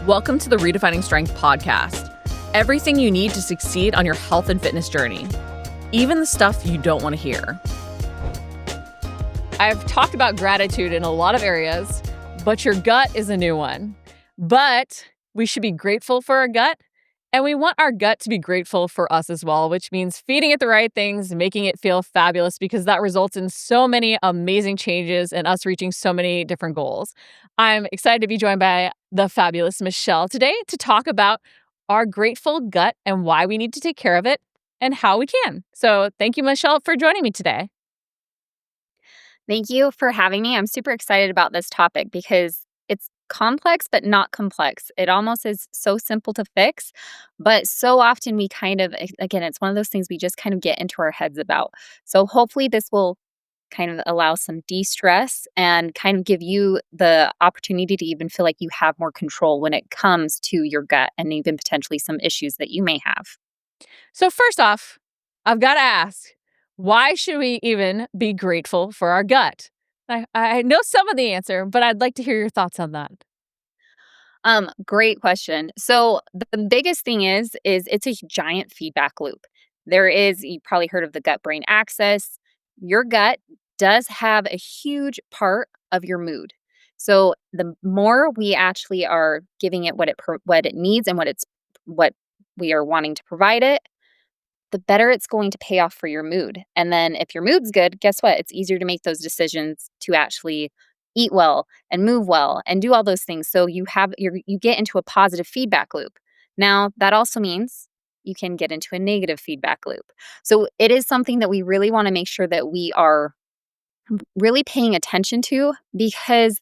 Welcome to the Redefining Strength podcast. Everything you need to succeed on your health and fitness journey, even the stuff you don't want to hear. I've talked about gratitude in a lot of areas, but your gut is a new one. But we should be grateful for our gut, and we want our gut to be grateful for us as well, which means feeding it the right things, making it feel fabulous, because that results in so many amazing changes and us reaching so many different goals. I'm excited to be joined by the fabulous Michelle today to talk about our grateful gut and why we need to take care of it and how we can. So thank you, Michelle, for joining me today. Thank you for having me. I'm super excited about this topic because it's complex, but not complex. It almost is so simple to fix, but so often we again, it's one of those things we just kind of get into our heads about. So hopefully this will kind of allow some de-stress and kind of give you the opportunity to even feel like you have more control when it comes to your gut and even potentially some issues that you may have. So first off, I've got to ask, why should we even be grateful for our gut? I know some of the answer, but I'd like to hear your thoughts on that. Great question. So the biggest thing is it's a giant feedback loop. You probably heard of the gut brain axis. Your gut does have a huge part of your mood. So the more we actually are giving it what it needs and what we are wanting to provide it, the better it's going to pay off for your mood. And then if your mood's good, guess what? It's easier to make those decisions to actually eat well and move well and do all those things. So you get into a positive feedback loop. Now, that also means you can get into a negative feedback loop. So it is something that we really want to make sure that we are really paying attention to, because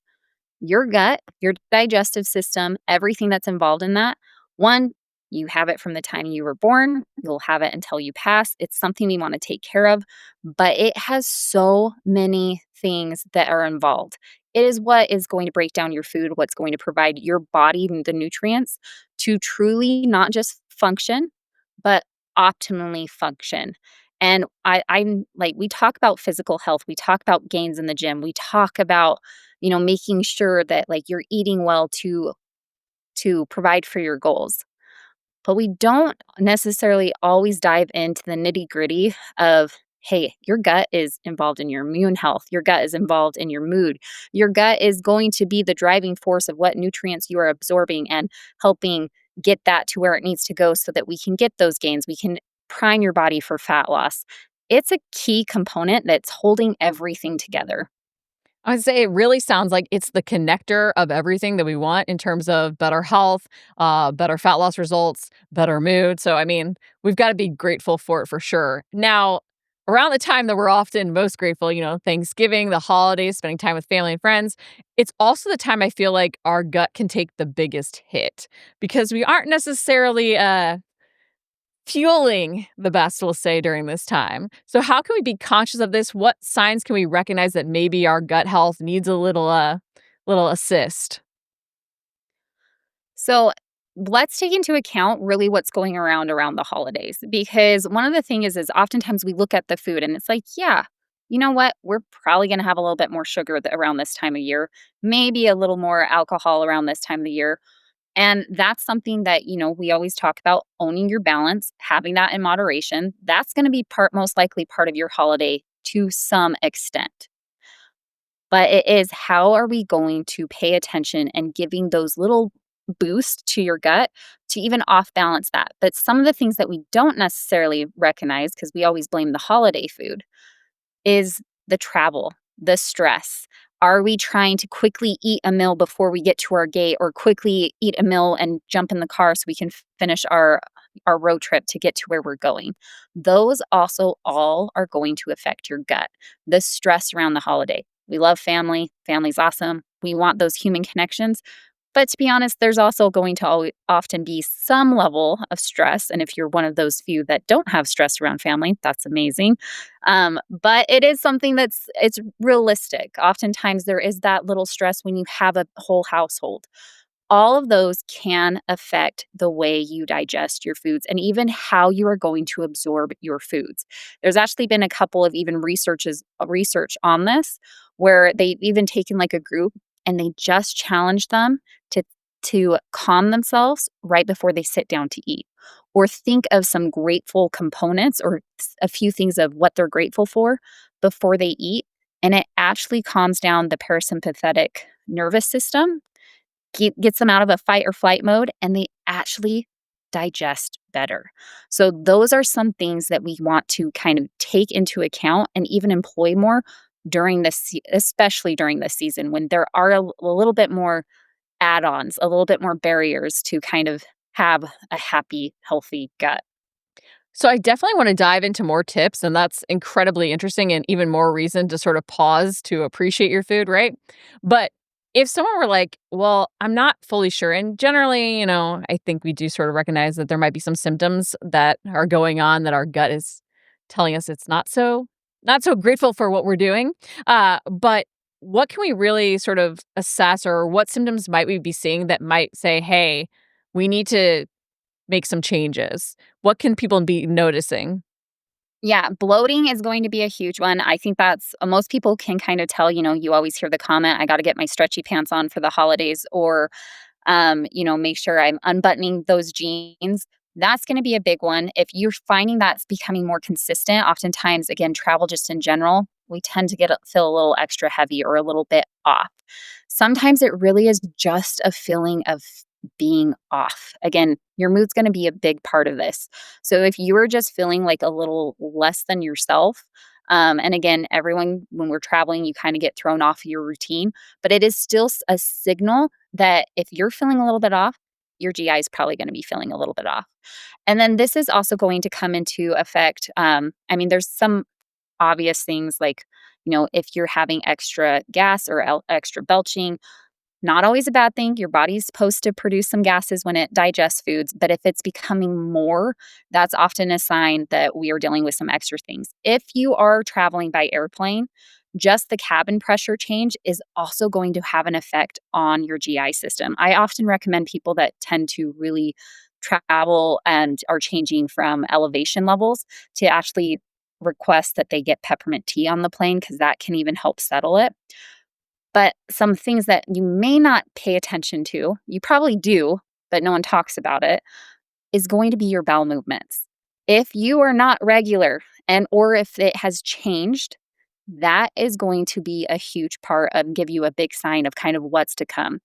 your gut, your digestive system, everything that's involved in that, one, you have it from the time you were born, you'll have it until you pass. It's something we want to take care of, but it has so many things that are involved. It is what is going to break down your food, what's going to provide your body the nutrients to truly not just function, but optimally function. And I'm like, we talk about physical health, we talk about gains in the gym, we talk about, making sure that like you're eating well to provide for your goals. But we don't necessarily always dive into the nitty-gritty of, hey, your gut is involved in your immune health. Your gut is involved in your mood. Your gut is going to be the driving force of what nutrients you are absorbing and helping get that to where it needs to go so that we can get those gains. We can prime your body for fat loss. It's a key component that's holding everything together. I would say it really sounds like it's the connector of everything that we want in terms of better health, better fat loss results, better mood. So, I mean, we've got to be grateful for it for sure. Now, around the time that we're often most grateful, Thanksgiving, the holidays, spending time with family and friends, it's also the time I feel like our gut can take the biggest hit because we aren't necessarily fueling the best, we'll say, during this time. So how can we be conscious of this? What signs can we recognize that maybe our gut health needs a little assist? So let's take into account really what's going around the holidays, because one of the things is oftentimes we look at the food and it's like, yeah, you know what? We're probably going to have a little bit more sugar around this time of year, maybe a little more alcohol around this time of the year. And that's something that, we always talk about owning your balance, having that in moderation. That's going to be most likely part of your holiday to some extent. But it is, how are we going to pay attention and giving those little boosts to your gut to even off balance that? But some of the things that we don't necessarily recognize, because we always blame the holiday food, is the travel, the stress. Are we trying to quickly eat a meal before we get to our gate, or quickly eat a meal and jump in the car so we can finish our road trip to get to where we're going? Those also all are going to affect your gut. The stress around the holiday. We love family. Family's awesome. We want those human connections. But to be honest, there's also going to often be some level of stress. And if you're one of those few that don't have stress around family, that's amazing. But it is something it's realistic. Oftentimes there is that little stress when you have a whole household. All of those can affect the way you digest your foods and even how you are going to absorb your foods. There's actually been a couple of even research on this, where they've even taken like a group and they just challenged them to to calm themselves right before they sit down to eat, or think of some grateful components or a few things of what they're grateful for before they eat. And it actually calms down the parasympathetic nervous system, gets them out of a fight or flight mode, and they actually digest better. So, those are some things that we want to kind of take into account and even employ more during this, especially during this season when there are a little bit more add ons, a little bit more barriers to kind of have a happy, healthy gut. So I definitely want to dive into more tips, and that's incredibly interesting and even more reason to sort of pause to appreciate your food, right? But if someone were like, "Well, I'm not fully sure," and generally, I think we do sort of recognize that there might be some symptoms that are going on that our gut is telling us it's not so grateful for what we're doing. But what can we really sort of assess, or what symptoms might we be seeing that might say, "Hey, we need to make some changes"? What can people be noticing? Yeah, bloating is going to be a huge one. I think that's most people can kind of tell, you always hear the comment, I got to get my stretchy pants on for the holidays, or make sure I'm unbuttoning those jeans. That's going to be a big one. If you're finding that's becoming more consistent, oftentimes, again, travel just in general, we tend to feel a little extra heavy or a little bit off. Sometimes it really is just a feeling of being off. Again, your mood's going to be a big part of this. So if you are just feeling like a little less than yourself, and again, everyone, when we're traveling, you kind of get thrown off your routine, but it is still a signal that if you're feeling a little bit off, your GI is probably going to be feeling a little bit off. And then this is also going to come into effect. There's some obvious things like, if you're having extra gas or extra belching, not always a bad thing. Your body's supposed to produce some gases when it digests foods, but if it's becoming more, that's often a sign that we are dealing with some extra things. If you are traveling by airplane, just the cabin pressure change is also going to have an effect on your GI system. I often recommend people that tend to really travel and are changing from elevation levels to actually request that they get peppermint tea on the plane because that can even help settle it. But some things that you may not pay attention to, you probably do, but no one talks about it, is going to be your bowel movements. If you are not regular and or if it has changed, that is going to be a huge part of give you a big sign of kind of what's to come.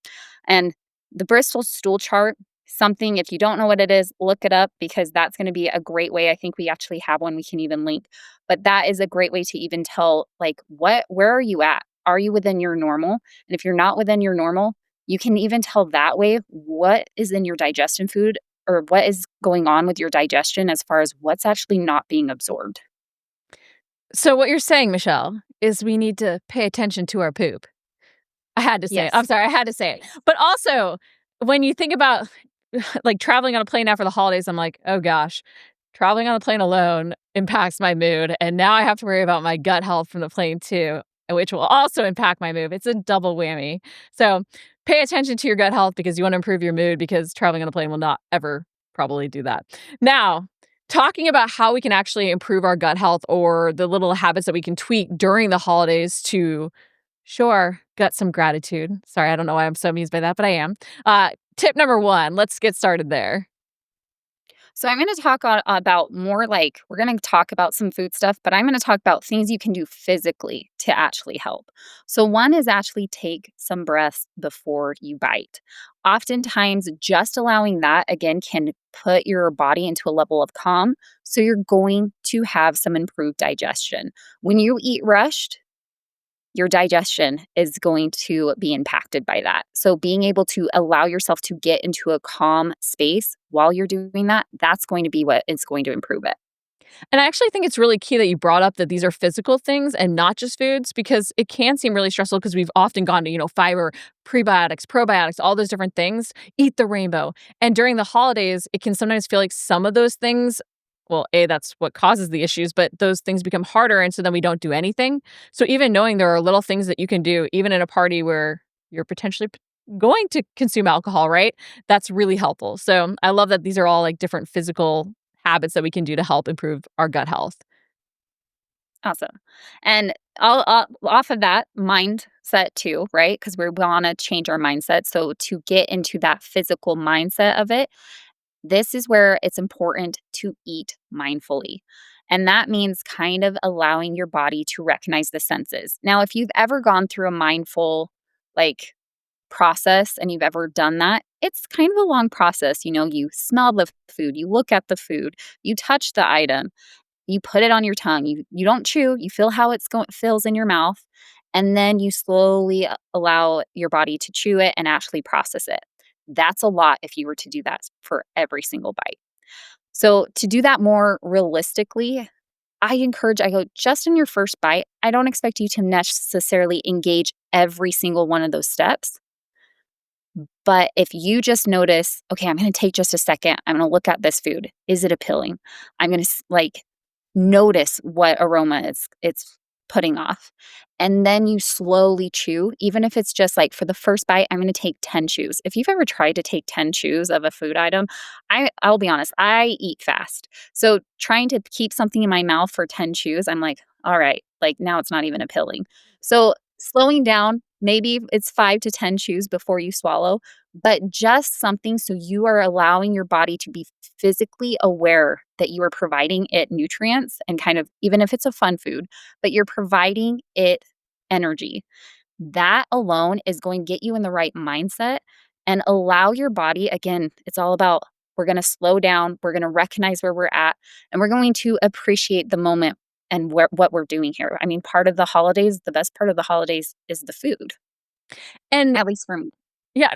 And the Bristol stool chart, something if you don't know what it is, look it up because that's going to be a great way. I think we actually have one we can even link. But that is a great way to even tell like where are you at? Are you within your normal? And if you're not within your normal, you can even tell that way what is in your digestion food or what is going on with your digestion as far as what's actually not being absorbed. So what you're saying, Michelle, is we need to pay attention to our poop. I had to say it. I'm Yes. sorry, I had to say it. But also, when you think about like traveling on a plane now for the holidays, I'm like, oh gosh, traveling on the plane alone impacts my mood. And now I have to worry about my gut health from the plane too, which will also impact my mood. It's a double whammy. So pay attention to your gut health because you want to improve your mood because traveling on a plane will not ever probably do that. Now, talking about how we can actually improve our gut health or the little habits that we can tweak during the holidays to show our gut some gratitude. Sorry, I don't know why I'm so amused by that, but I am. Tip number one, let's get started there. So I'm going to talk about more like we're going to talk about some food stuff, but I'm going to talk about things you can do physically to actually help. So one is actually take some breaths before you bite. Oftentimes, just allowing that again can put your body into a level of calm. So you're going to have some improved digestion. When you eat rushed, your digestion is going to be impacted by that. So, being able to allow yourself to get into a calm space while you're doing that, that's going to be what is going to improve it. And I actually think it's really key that you brought up that these are physical things and not just foods because it can seem really stressful because we've often gone to, fiber, prebiotics, probiotics, all those different things, eat the rainbow. And during the holidays, it can sometimes feel like some of those things, well, A, that's what causes the issues, but those things become harder. And so then we don't do anything. So even knowing there are little things that you can do, even in a party where you're potentially going to consume alcohol, right? That's really helpful. So I love that these are all like different physical habits that we can do to help improve our gut health. Awesome. And off of that, mind mindset too, right? Because we want to change our mindset. So to get into that physical mindset of it, this is where it's important to eat mindfully. And that means kind of allowing your body to recognize the senses. Now, if you've ever gone through a mindful like process and you've ever done that, it's kind of a long process. You smell the food, you look at the food, you touch the item, you put it on your tongue. You don't chew, you feel how it's going feels in your mouth, and then you slowly allow your body to chew it and actually process it. That's a lot if you were to do that for every single bite. So, to do that more realistically, I go just in your first bite, I don't expect you to necessarily engage every single one of those steps. But if you just notice, okay, I'm going to take just a second. I'm going to look at this food. Is it appealing? I'm going to notice what aroma it's putting off. And then you slowly chew, even if it's just like for the first bite, I'm going to take 10 chews. If you've ever tried to take 10 chews of a food item, I'll be honest, I eat fast. So trying to keep something in my mouth for 10 chews, I'm like, all right, like now it's not even appealing. So slowing down, maybe it's 5 to 10 chews before you swallow, but just something so you are allowing your body to be physically aware that you are providing it nutrients and kind of, even if it's a fun food, but you're providing it energy. That alone is going to get you in the right mindset and allow your body, again, it's all about we're going to slow down, we're going to recognize where we're at, and we're going to appreciate the moment and what we're doing here. I mean, part of the holidays, the best part of the holidays is the food, And at least for me. yeah,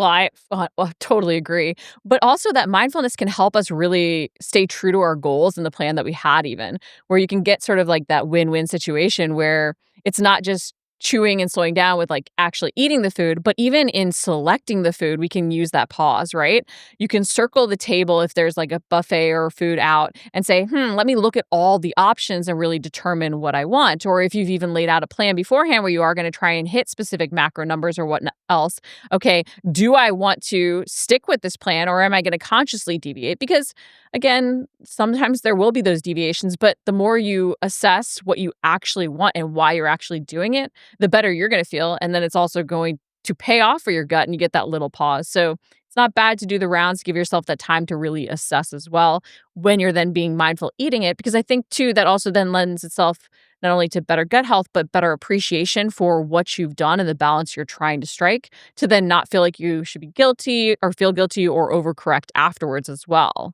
well, totally agree. But also that mindfulness can help us really stay true to our goals and the plan that we had even, where you can get sort of like that win-win situation where it's not just chewing and slowing down with like actually eating the food, but even in selecting the food, we can use that pause, right? You can circle the table if there's like a buffet or food out and say, let me look at all the options and really determine what I want. Or if you've even laid out a plan beforehand where you are going to try and hit specific macro numbers or what else, okay, do I want to stick with this plan or am I going to consciously deviate? Because again, sometimes there will be those deviations, but the more you assess what you actually want and why you're actually doing it, the better you're going to feel. And then it's also going to pay off for your gut and you get that little pause. So it's not bad to do the rounds, give yourself that time to really assess as well when you're then being mindful eating it. Because I think too, that also then lends itself not only to better gut health, but better appreciation for what you've done and the balance you're trying to strike to then not feel like you should be guilty or feel guilty or overcorrect afterwards as well.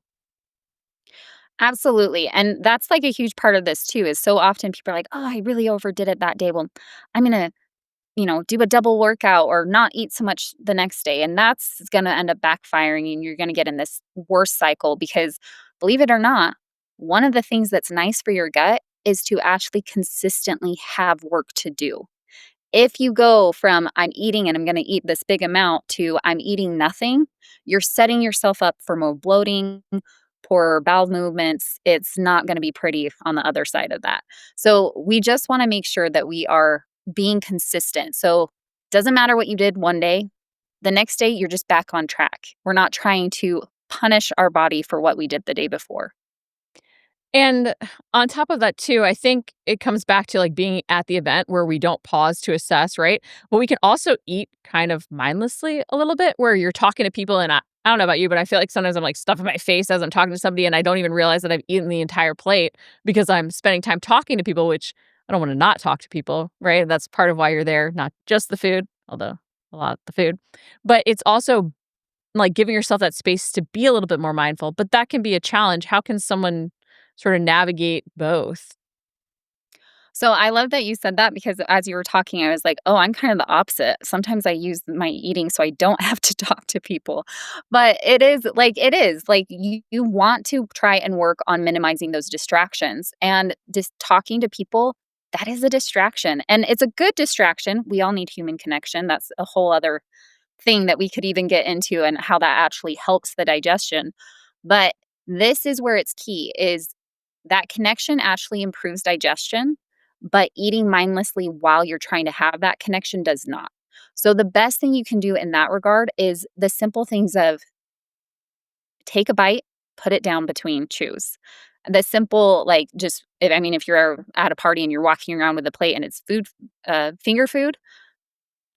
Absolutely. And that's like a huge part of this too, is so often people are like, oh, I really overdid it that day. Well, I'm going to do a double workout or not eat so much the next day. And that's going to end up backfiring and you're going to get in this worse cycle because believe it or not, one of the things that's nice for your gut is to actually consistently have work to do. If you go from I'm eating and I'm going to eat this big amount to I'm eating nothing, you're setting yourself up for more bloating, poor bowel movements. It's not going to be pretty on the other side of that. So we just want to make sure that we are being consistent. So doesn't matter what you did one day, the next day you're just back on track. We're not trying to punish our body for what we did the day before. And on top of that too, I think it comes back to like being at the event where we don't pause to assess, right? But we can also eat kind of mindlessly a little bit where you're talking to people and I don't know about you, but I feel like sometimes I'm like stuffing my face as I'm talking to somebody and I don't even realize that I've eaten the entire plate because I'm spending time talking to people, which I don't want to not talk to people, right? That's part of why you're there, not just the food, although a lot of the food. But it's also like giving yourself that space to be a little bit more mindful, but that can be a challenge. How can someone sort of navigate both? So I love that you said that because as you were talking, I was like, oh, I'm kind of the opposite. Sometimes I use my eating so I don't have to talk to people. But it is like you want to try and work on minimizing those distractions. And just talking to people, that is a distraction. And it's a good distraction. We all need human connection. That's a whole other thing that we could even get into and how that actually helps the digestion. But this is where it's key is that connection actually improves digestion, but eating mindlessly while you're trying to have that connection does not. So the best thing you can do in that regard is the simple things of take a bite, put it down between chews. The simple, like just, if you're at a party and you're walking around with a plate and it's finger food,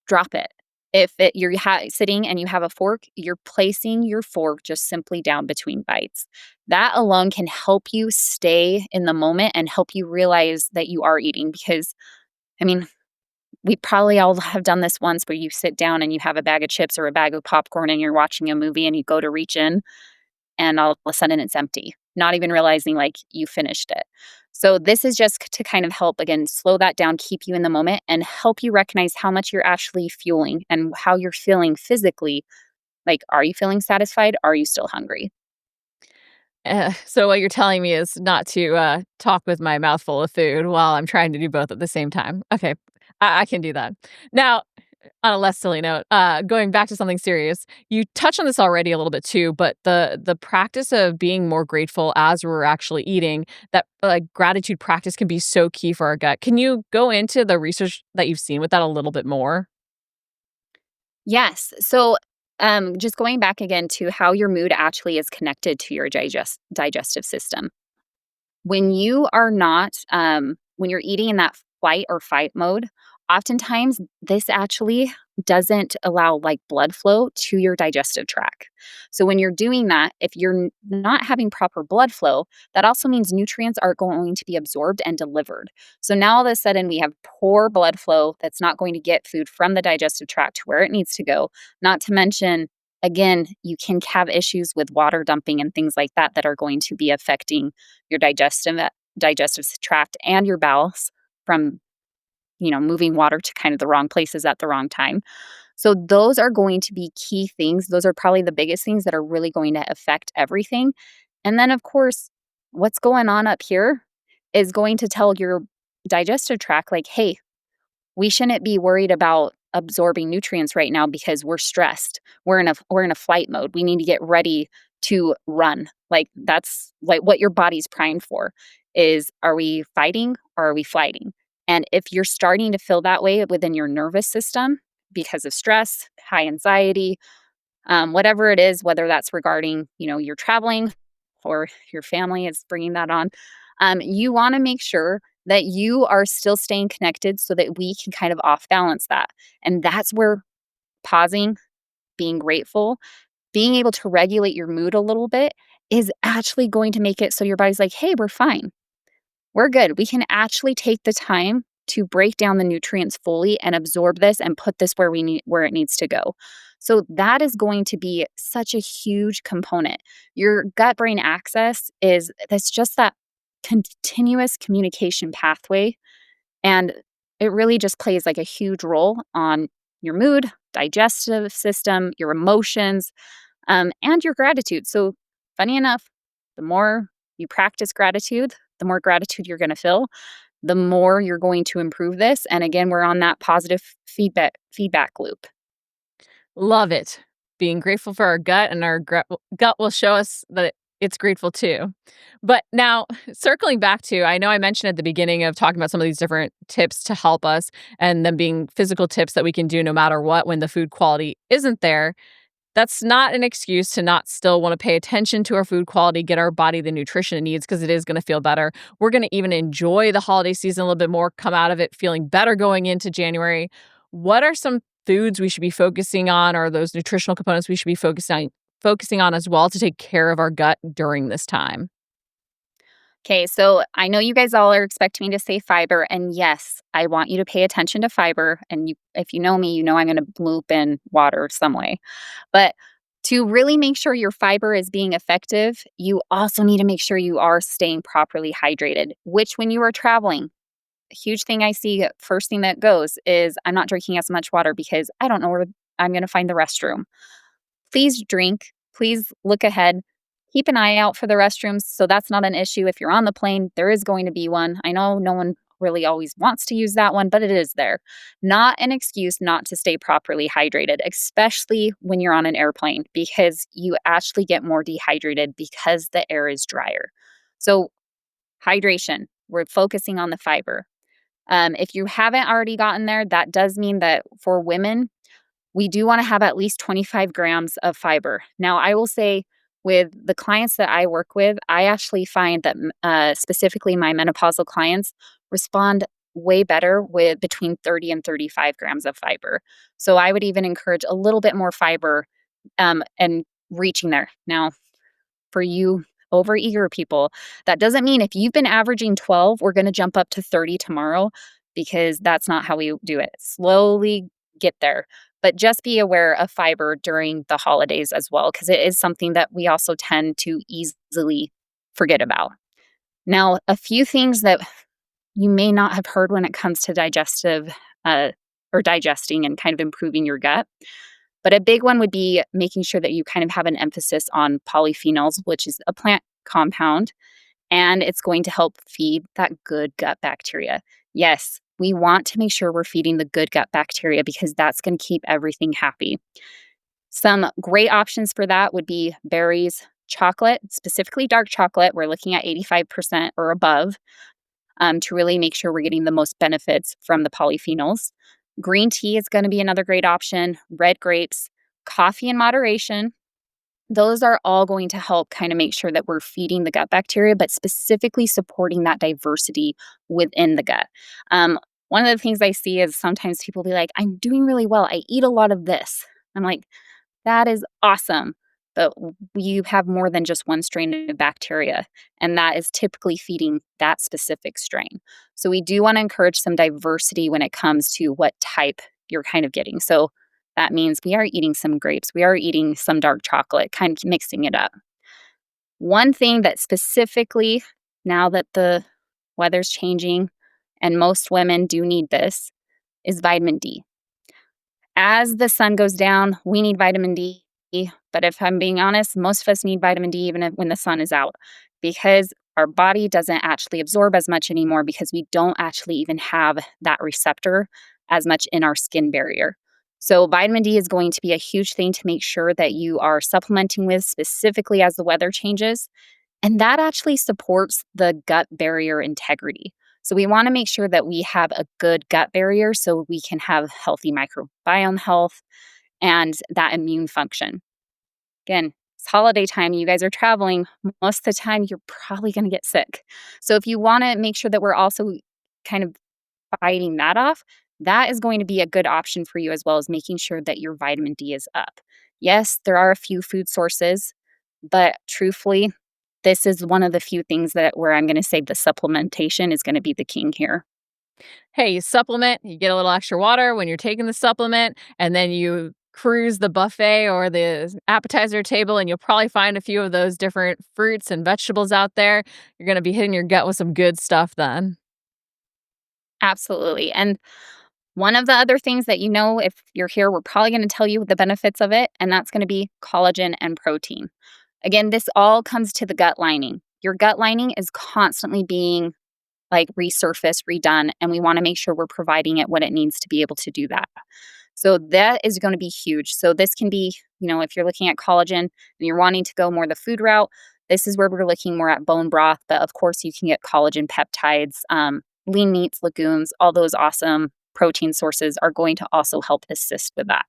drop it. If you're sitting and you have a fork, you're placing your fork just simply down between bites. That alone can help you stay in the moment and help you realize that you are eating because, I mean, we probably all have done this once where you sit down and you have a bag of chips or a bag of popcorn and you're watching a movie and you go to reach in and all of a sudden it's empty, not even realizing like you finished it. So this is just to kind of help again slow that down, keep you in the moment and help you recognize how much you're actually fueling and how you're feeling physically. Like, are you feeling satisfied? Are you still hungry? So what you're telling me is not to, talk with my mouth full of food while I'm trying to do both at the same time. Okay, I can do that. Now, on a less silly note, going back to something serious, you touched on this already a little bit too, but the practice of being more grateful as we're actually eating, that, like, gratitude practice can be so key for our gut. Can you go into the research that you've seen with that a little bit more? Yes. So, just going back again to how your mood actually is connected to your digestive system. When you are not, when you're eating in that flight or fight mode, oftentimes this actually doesn't allow like blood flow to your digestive tract. So when you're doing that, if you're not having proper blood flow, that also means nutrients aren't going to be absorbed and delivered. So now all of a sudden we have poor blood flow that's not going to get food from the digestive tract to where it needs to go. Not to mention, again, you can have issues with water dumping and things like that that are going to be affecting your digestive tract and your bowels from moving water to kind of the wrong places at the wrong time. So those are going to be key things. Those are probably the biggest things that are really going to affect everything. And then of course, what's going on up here is going to tell your digestive tract like, hey, we shouldn't be worried about absorbing nutrients right now because we're stressed. We're in a flight mode. We need to get ready to run. Like that's like what your body's primed for is, are we fighting or are we flighting? And if you're starting to feel that way within your nervous system because of stress, high anxiety, whatever it is, whether that's regarding, you're traveling or your family is bringing that on, you want to make sure that you are still staying connected so that we can kind of off balance that. And that's where pausing, being grateful, being able to regulate your mood a little bit is actually going to make it so your body's like, hey, we're fine. We're good. We can actually take the time to break down the nutrients fully and absorb this and put this where it needs to go. So that is going to be such a huge component. Your gut brain axis that's just that continuous communication pathway and it really just plays like a huge role on your mood, digestive system, your emotions, and your gratitude. So, funny enough, the more you practice gratitude, the more gratitude you're going to feel, the more you're going to improve this. And again, we're on that positive feedback loop. Love it. Being grateful for our gut, and our gut will show us that it's grateful too. But now, circling back to, I know I mentioned at the beginning of talking about some of these different tips to help us, and them being physical tips that we can do no matter what when the food quality isn't there. That's not an excuse to not still want to pay attention to our food quality, get our body the nutrition it needs because it is going to feel better. We're going to even enjoy the holiday season a little bit more, come out of it feeling better going into January. What are some foods we should be focusing on, or those nutritional components we should be focusing on as well to take care of our gut during this time? Okay, so I know you guys all are expecting me to say fiber, and yes, I want you to pay attention to fiber. And if you know me, you know I'm going to loop in water some way. But to really make sure your fiber is being effective, you also need to make sure you are staying properly hydrated, which when you are traveling, a huge thing I see first thing that goes is I'm not drinking as much water because I don't know where I'm going to find the restroom. Please drink. Please look ahead. Keep an eye out for the restrooms. So that's not an issue. If you're on the plane, there is going to be one. I know no one really always wants to use that one, but it is there. Not an excuse not to stay properly hydrated, especially when you're on an airplane, because you actually get more dehydrated because the air is drier. So, hydration, we're focusing on the fiber. If you haven't already gotten there, that does mean that for women, we do want to have at least 25 grams of fiber. Now, I will say with the clients that I work with, I actually find that specifically my menopausal clients respond way better with between 30 and 35 grams of fiber. So I would even encourage a little bit more fiber and reaching there. Now, for you overeager people, that doesn't mean if you've been averaging 12, we're going to jump up to 30 tomorrow because that's not how we do it. Slowly get there. But just be aware of fiber during the holidays as well, because it is something that we also tend to easily forget about. Now, a few things that you may not have heard when it comes to digestive or digesting and kind of improving your gut. But a big one would be making sure that you kind of have an emphasis on polyphenols, which is a plant compound, and it's going to help feed that good gut bacteria. Yes, we want to make sure we're feeding the good gut bacteria because that's going to keep everything happy. Some great options for that would be berries, chocolate, specifically dark chocolate. We're looking at 85% or above to really make sure we're getting the most benefits from the polyphenols. Green tea is going to be another great option, red grapes, coffee in moderation. Those are all going to help kind of make sure that we're feeding the gut bacteria, but specifically supporting that diversity within the gut. One of the things I see is sometimes people be like, I'm doing really well. I eat a lot of this. I'm like, that is awesome. But you have more than just one strain of bacteria, and that is typically feeding that specific strain. So we do want to encourage some diversity when it comes to what type you're kind of getting. So that means we are eating some grapes, we are eating some dark chocolate, kind of mixing it up. One thing that specifically, now that the weather's changing and most women do need this, is vitamin D. As the sun goes down, we need vitamin D. But if I'm being honest, most of us need vitamin D even when the sun is out because our body doesn't actually absorb as much anymore because we don't actually even have that receptor as much in our skin barrier. So, vitamin D is going to be a huge thing to make sure that you are supplementing with specifically as the weather changes. And that actually supports the gut barrier integrity. So we want to make sure that we have a good gut barrier so we can have healthy microbiome health and that immune function. Again, it's holiday time, you guys are traveling. Most of the time, you're probably going to get sick. So if you want to make sure that we're also kind of fighting that off, that is going to be a good option for you as well as making sure that your vitamin D is up. Yes, there are a few food sources, but truthfully, this is one of the few things that where I'm gonna say the supplementation is gonna be the king here. Hey, you supplement, you get a little extra water when you're taking the supplement, and then you cruise the buffet or the appetizer table, and you'll probably find a few of those different fruits and vegetables out there. You're gonna be hitting your gut with some good stuff then. Absolutely, and one of the other things that if you're here, we're probably gonna tell you the benefits of it, and that's gonna be collagen and protein. Again, this all comes to the gut lining. Your gut lining is constantly being, like, resurfaced, redone, and we wanna make sure we're providing it what it needs to be able to do that. So that is going to be huge. So this can be, if you're looking at collagen and you're wanting to go more the food route, this is where we're looking more at bone broth. But of course, you can get collagen peptides, lean meats, legumes, all those awesome protein sources are going to also help assist with that.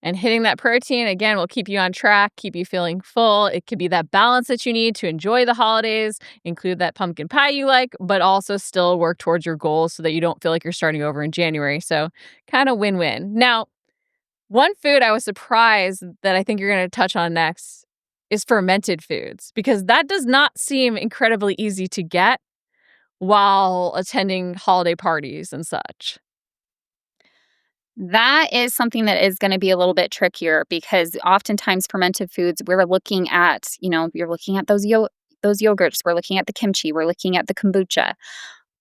And hitting that protein, again, will keep you on track, keep you feeling full. It could be that balance that you need to enjoy the holidays, include that pumpkin pie you like, but also still work towards your goals so that you don't feel like you're starting over in January. So, kind of win win. Now, one food I was surprised that I think you're going to touch on next is fermented foods, because that does not seem incredibly easy to get while attending holiday parties and such. That is something that is going to be a little bit trickier because oftentimes fermented foods, we're looking at, you're looking at those yogurts, we're looking at the kimchi, we're looking at the kombucha.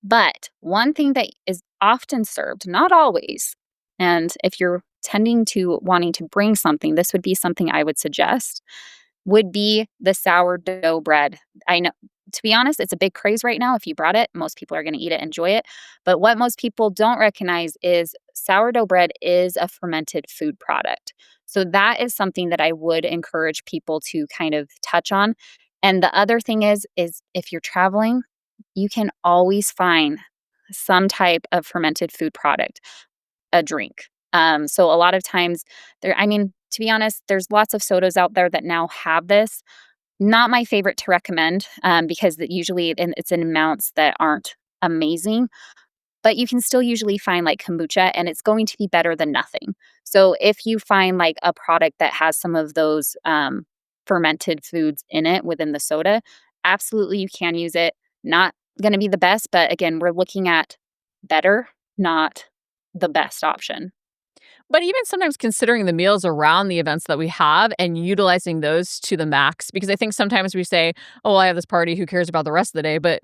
But one thing that is often served, not always, and if you're tending to wanting to bring something, this would be something I would suggest, would be the sourdough bread. I know, to be honest, it's a big craze right now. If you brought it, most people are going to eat it, enjoy it. But what most people don't recognize is sourdough bread is a fermented food product. So that is something that I would encourage people to kind of touch on. And the other thing is if you're traveling, you can always find some type of fermented food product, a drink. So a lot of times to be honest, there's lots of sodas out there that now have this. Not my favorite to recommend because usually it's in amounts that aren't amazing. but you can still usually find like kombucha and it's going to be better than nothing. So if you find like a product that has some of those fermented foods in it within the soda, absolutely you can use it. Not going to be the best, but again, we're looking at better, not the best option. But even sometimes considering the meals around the events that we have and utilizing those to the max, because I think sometimes we say, oh, well, I have this party, who cares about the rest of the day? But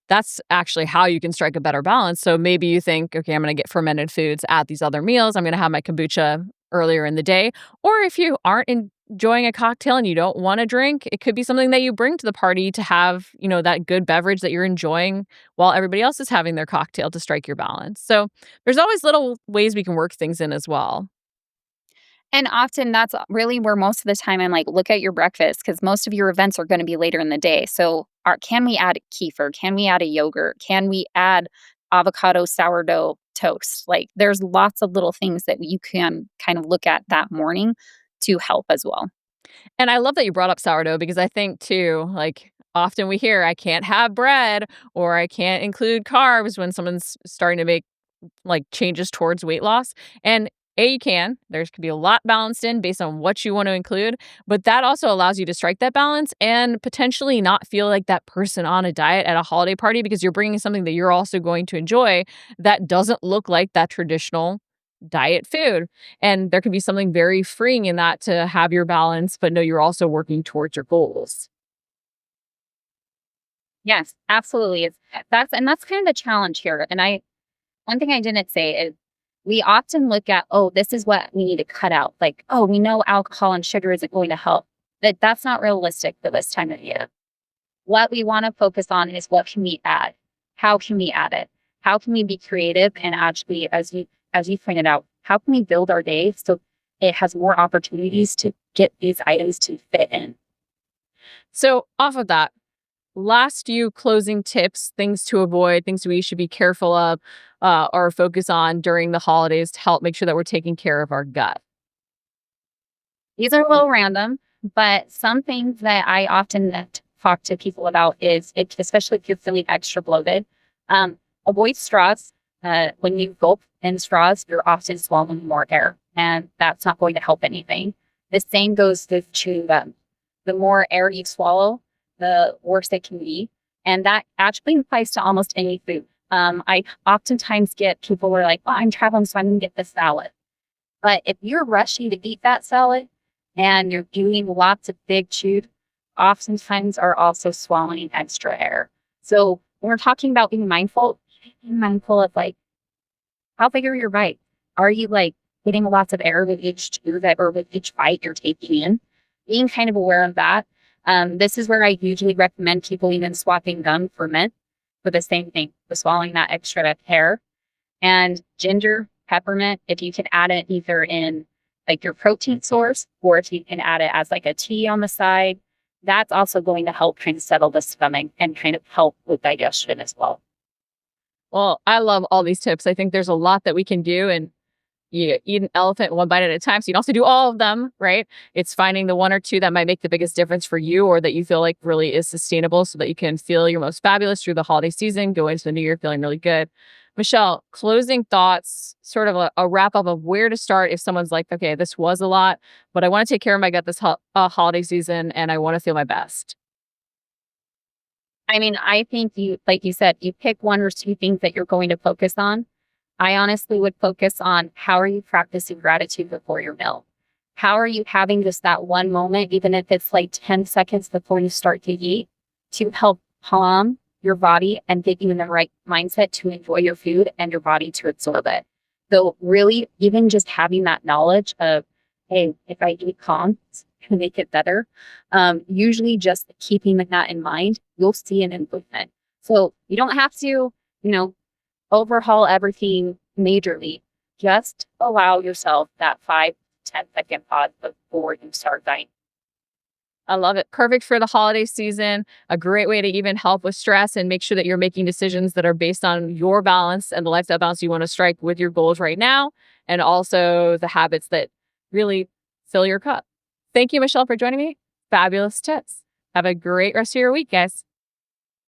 that's actually how you can strike a better balance. So maybe you think, okay, I'm going to get fermented foods at these other meals. I'm going to have my kombucha earlier in the day. Or if you aren't enjoying a cocktail and you don't want to drink, it could be something that you bring to the party to have, that good beverage that you're enjoying while everybody else is having their cocktail to strike your balance. So there's always little ways we can work things in as well. And often that's really where most of the time I'm like, look at your breakfast because most of your events are going to be later in the day. So, can we add kefir? Can we add a yogurt? Can we add avocado sourdough toast? Like, there's lots of little things that you can kind of look at that morning to help as well. And I love that you brought up sourdough because I think too, like often we hear I can't have bread or I can't include carbs when someone's starting to make like changes towards weight loss. And you can. There could be a lot balanced in based on what you want to include, but that also allows you to strike that balance and potentially not feel like that person on a diet at a holiday party because you're bringing something that you're also going to enjoy that doesn't look like that traditional diet food. And there could be something very freeing in that to have your balance, but know you're also working towards your goals. Yes, absolutely. That's kind of the challenge here. And one thing I didn't say is we often look at, oh, this is what we need to cut out. Like, oh, we know alcohol and sugar isn't going to help. That's not realistic for this time of year. What we want to focus on is what can we add? How can we add it? How can we be creative? And actually, as you pointed out, how can we build our day so it has more opportunities to get these items to fit in? So, off of that, last few closing tips, things to avoid, things we should be careful of or focus on during the holidays to help make sure that we're taking care of our gut. These are a little random, but some things that I often talk to people about is, especially if you're feeling extra bloated, avoid straws. When you gulp in straws, you're often swallowing more air, and that's not going to help anything. The same goes with chewing gum. The more air you swallow, the worse it can be. And that actually applies to almost any food. I oftentimes get people who are like, well, I'm traveling, so I'm going to get the salad. But if you're rushing to eat that salad and you're doing lots of big chews, oftentimes are also swallowing extra air. So when we're talking about being mindful of like, how big are your bites? Are you like getting lots of air with each chew or with each bite you're taking in? Being kind of aware of that. This is where I usually recommend people even swapping gum for mint for the same thing, for swallowing that extra hair. And ginger, peppermint, if you can add it either in like your protein source or if you can add it as like a tea on the side, that's also going to help kind of settle the stomach and kind of help with digestion as well. Well, I love all these tips. I think there's a lot that we can do, and you eat an elephant one bite at a time. So you don't have to do all of them, right? It's finding the one or two that might make the biggest difference for you or that you feel like really is sustainable so that you can feel your most fabulous through the holiday season, go into the new year feeling really good. Michelle, closing thoughts, sort of a wrap up of where to start if someone's like, okay, this was a lot, but I want to take care of my gut this holiday season and I want to feel my best. I mean, I think like you said, you pick one or two things that you're going to focus on. I honestly would focus on how are you practicing gratitude before your meal? How are you having just that one moment, even if it's like 10 seconds before you start to eat, to help calm your body and get you in the right mindset to enjoy your food and your body to absorb it. So really, even just having that knowledge of, hey, if I eat calm, it's going to make it better. Usually just keeping that in mind, you'll see an improvement. So you don't have to, overhaul everything majorly. Just allow yourself that 5 to 10 second pause before you start dieting. I love it. Perfect for the holiday season. A great way to even help with stress and make sure that you're making decisions that are based on your balance and the lifestyle balance you want to strike with your goals right now, and also the habits that really fill your cup. Thank you, Michelle, for joining me. Fabulous tips. Have a great rest of your week, guys.